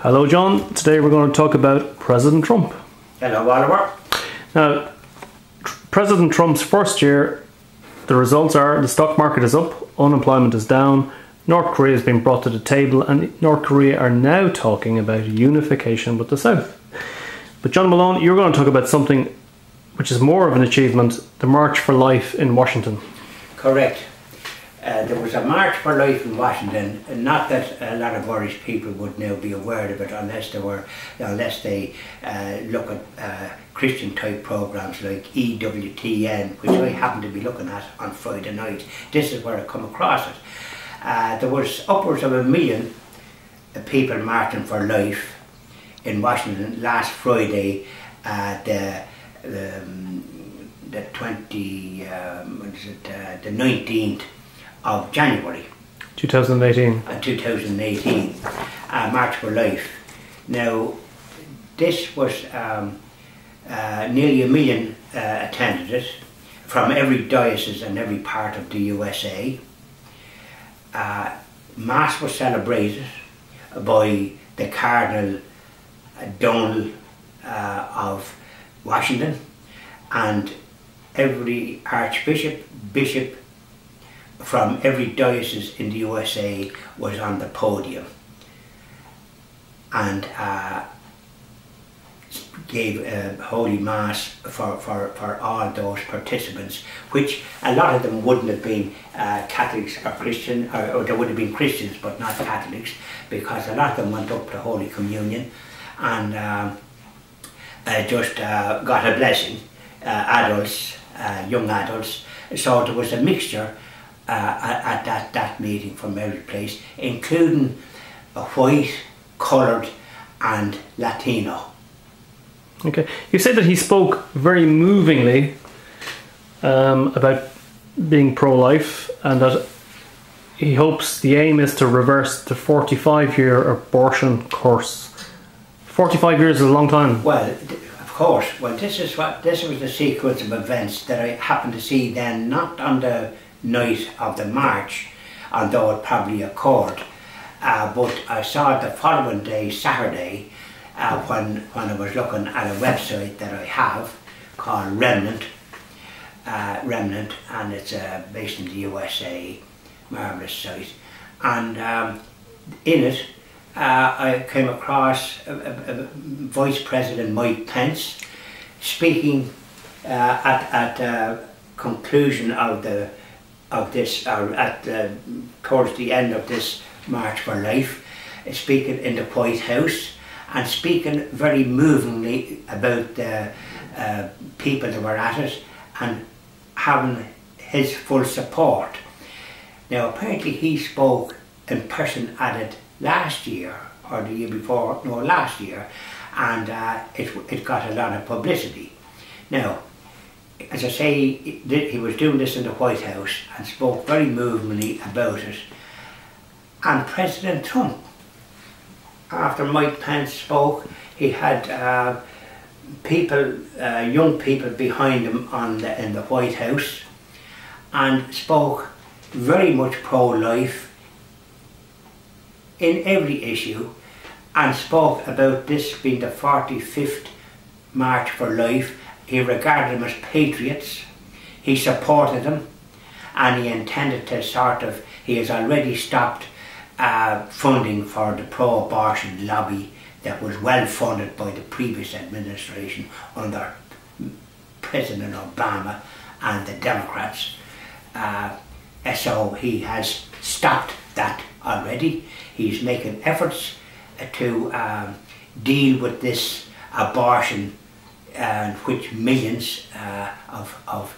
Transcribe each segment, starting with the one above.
Hello John, today we're going to talk about President Trump. Hello Oliver. Now, President Trump's first year, the results are the stock market is up, unemployment is down, North Korea has been brought to the table, and North Korea are now talking about unification with the South. But John Malone, you're going to talk about something which is more of an achievement, the March for Life in Washington. Correct. There was a March for Life in Washington, not that a lot of Irish people would now be aware of it unless they look at Christian type programs like EWTN, which I happen to be looking at on Friday night. This is where I come across it. There was upwards of 1 million people marching for life in Washington last Friday, the 19th of January 2018. 2018, March for Life. Now, this was nearly 1 million attended it from every diocese and every part of the USA. Mass was celebrated by the Cardinal Donald of Washington, and every archbishop, bishop from every diocese in the USA was on the podium and gave a holy mass for all those participants, which a lot of them wouldn't have been Catholics or Christian, or they would have been Christians but not Catholics, because a lot of them went up to Holy Communion and just got a blessing, adults, young adults. So there was a mixture at that meeting from every place, including white, coloured and Latino. Okay, you said that he spoke very movingly about being pro-life, and that he hopes the aim is to reverse the 45-year abortion course. 45 years is a long time. Well, of course. Well, this was the sequence of events that I happened to see then, not on the night of the march, although it probably occurred, but I saw it the following day, Saturday, when I was looking at a website that I have called Remnant, and it's based in the USA, marvellous site, and in it I came across Vice President Mike Spence speaking at the conclusion of this, or towards the end of this March for Life, speaking in the White House and speaking very movingly about the people that were at it and having his full support. Now, apparently he spoke in person at it last year, or the year before, no, last year, and it got a lot of publicity. Now, as I say, he was doing this in the White House and spoke very movingly about it. And President Trump, after Mike Pence spoke, he had people, young people behind him in the White House, and spoke very much pro-life in every issue, and spoke about this being the 45th March for Life. He regarded them as patriots, he supported them, and he intended to he has already stopped funding for the pro-abortion lobby that was well funded by the previous administration under President Obama and the Democrats. So he has stopped that already. He's making efforts to deal with this abortion, which millions of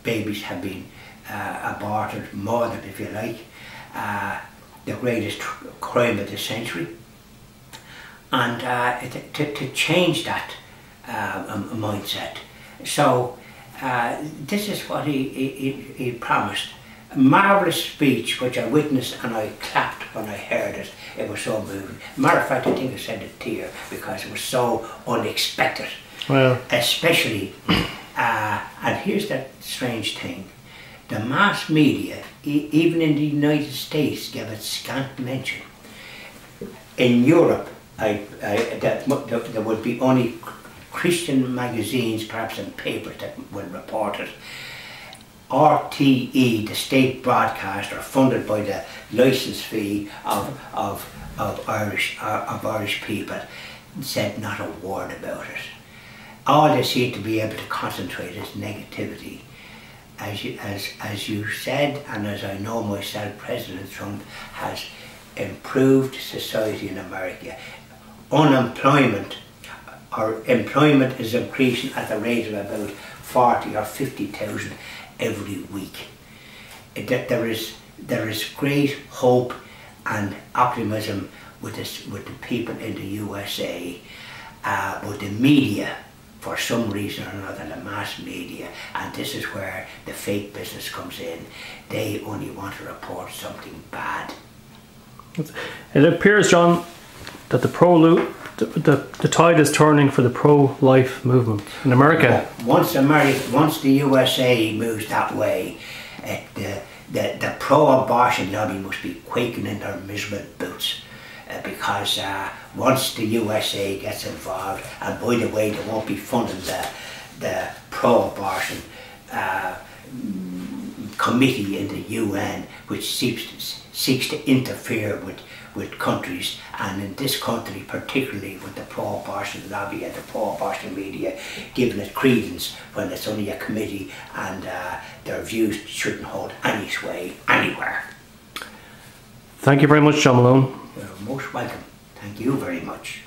babies have been aborted, murdered if you like, the greatest crime of the century, and to change that mindset. So this is what he promised. A marvellous speech which I witnessed, and I clapped when I heard it. It was so moving. Matter of fact, I think I shed a tear because it was so unexpected. Well, especially, and here's the strange thing, the mass media, even in the United States, gave it scant mention. In Europe, there would be only Christian magazines, perhaps in papers, that will report it. RTE, the state broadcaster, funded by the licence fee of Irish people, said not a word about it. All they seem to be able to concentrate is negativity. As you said, and as I know myself, President Trump has improved society in America. Employment is increasing at the rate of about 40 or 50,000 every week. There is great hope and optimism with the people in the USA, but the media, for some reason or another, the mass media, and this is where the fake business comes in, they only want to report something bad. It appears, John, that the tide is turning for the pro-life movement in America. Once the USA moves that way, the pro-abortion lobby must be quaking in their miserable boots. Because once the USA gets involved, and by the way, they won't be funding the pro-abortion committee in the UN, which seeks to interfere with countries, and in this country particularly with the pro-abortion lobby and the pro-abortion media giving it credence when it's only a committee, and their views shouldn't hold any sway anywhere. Thank you very much, John Malone. You're most welcome. Thank you very much.